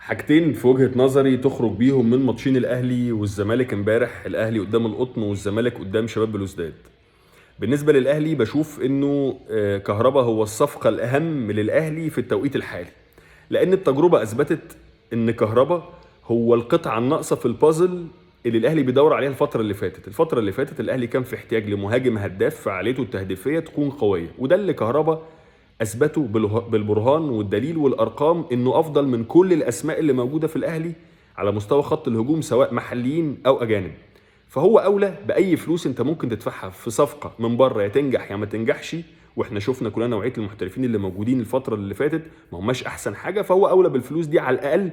حاجتين في وجهة نظري تخرج بيهم من ماتشين الاهلي والزمالك امبارح، الاهلي قدام القطن والزمالك قدام شباب بلوزداد. بالنسبة للاهلي بشوف انه كهربا هو الصفقة الاهم للاهلي في التوقيت الحالي، لان التجربة اثبتت ان كهربا هو القطعة الناقصة في البازل اللي الاهلي بيدور عليها الفترة اللي فاتت الاهلي كان في احتياج لمهاجم هداف فعاليته التهديفية تكون قوية، وده اللي كهربا اثبته بالبرهان والدليل والارقام انه افضل من كل الاسماء اللي موجوده في الاهلي على مستوى خط الهجوم سواء محليين او اجانب. فهو اولى باي فلوس انت ممكن تدفعها في صفقه من بره، يا تنجح يا ما تنجحش. واحنا شفنا كلنا نوعيه المحترفين اللي موجودين الفتره اللي فاتت ما هماش احسن حاجه، فهو اولى بالفلوس دي. على الاقل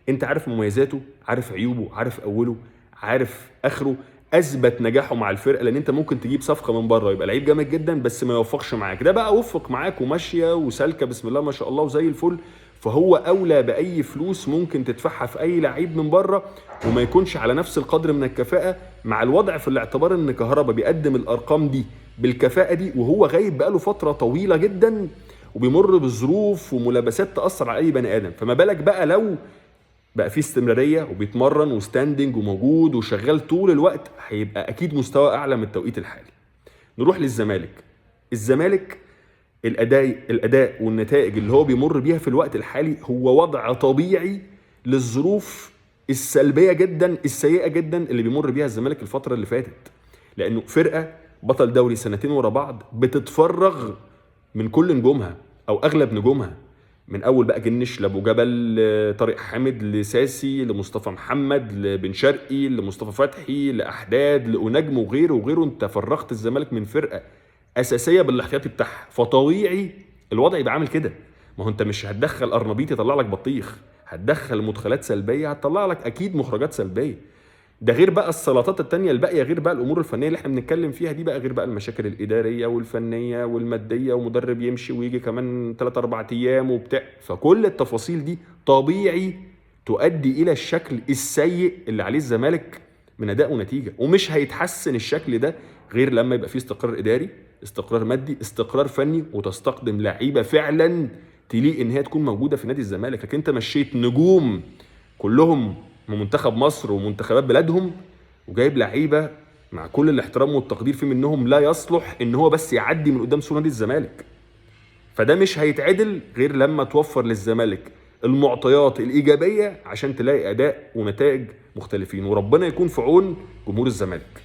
انت عارف مميزاته، عارف عيوبه، عارف اوله، عارف اخره. اثبت نجاحه مع الفرقه، لان انت ممكن تجيب صفقه من بره يبقى لعيب جامد جدا بس ما يوفقش معاك، ده بقى وفق معاك وماشيه وسالكه بسم الله ما شاء الله وزي الفل. فهو اولى باي فلوس ممكن تدفعها في اي لعيب من بره وما يكونش على نفس القدر من الكفاءه، مع الوضع في الاعتبار ان كهربا بيقدم الارقام دي بالكفاءه دي وهو غايب بقاله فتره طويله جدا وبيمر بظروف وملابسات تاثر على اي بني ادم. فما بالك بقى لو بقى فيه استمراريه وبيتمرن وستاندنج وموجود وشغال طول الوقت، هيبقى اكيد مستوى اعلى من التوقيت الحالي. نروح للزمالك. الزمالك الاداء والنتائج اللي هو بيمر بيها في الوقت الحالي هو وضع طبيعي للظروف السلبيه جدا السيئه جدا اللي بيمر بيها الزمالك الفتره اللي فاتت، لانه فرقه بطل دوري سنتين ورا بعض بتتفرغ من كل نجومها او اغلب نجومها، من اول بقى جنش لابو جبل لطارق حامد لساسي لمصطفى محمد لبن شرقي لمصطفى فتحي لاحداد لأنجم وغيره وغيره. انت فرغت الزمالك من فرقه اساسيه بالاحتياطي بتاعها، فطبيعي الوضع يبقى عامل كده. ما هو انت مش هتدخل ارنبيط يطلع لك بطيخ، هتدخل مدخلات سلبيه هتطلع لك اكيد مخرجات سلبيه. ده غير بقى السلطات التانية الباقية، غير بقى الأمور الفنية اللي احنا بنتكلم فيها دي بقى، غير بقى المشاكل الإدارية والفنية والمادية ومدرب يمشي ويجي كمان 3-4 أيام وبتاع. فكل التفاصيل دي طبيعي تؤدي إلى الشكل السيء اللي عليه الزمالك من أداء ونتيجة، ومش هيتحسن الشكل ده غير لما يبقى فيه استقرار إداري، استقرار مادي، استقرار فني، وتستقدم لعيبة فعلا تليق إن هي تكون موجودة في نادي الزمالك. لكن أنت مشيت نجوم كلهم من منتخب مصر ومنتخبات بلادهم، وجايب لعيبه مع كل الاحترام والتقدير في منهم لا يصلح ان هو بس يعدي من قدام سور نادي الزمالك. فده مش هيتعدل غير لما توفر للزمالك المعطيات الايجابيه عشان تلاقي اداء ونتائج مختلفين، وربنا يكون في عون جمهور الزمالك.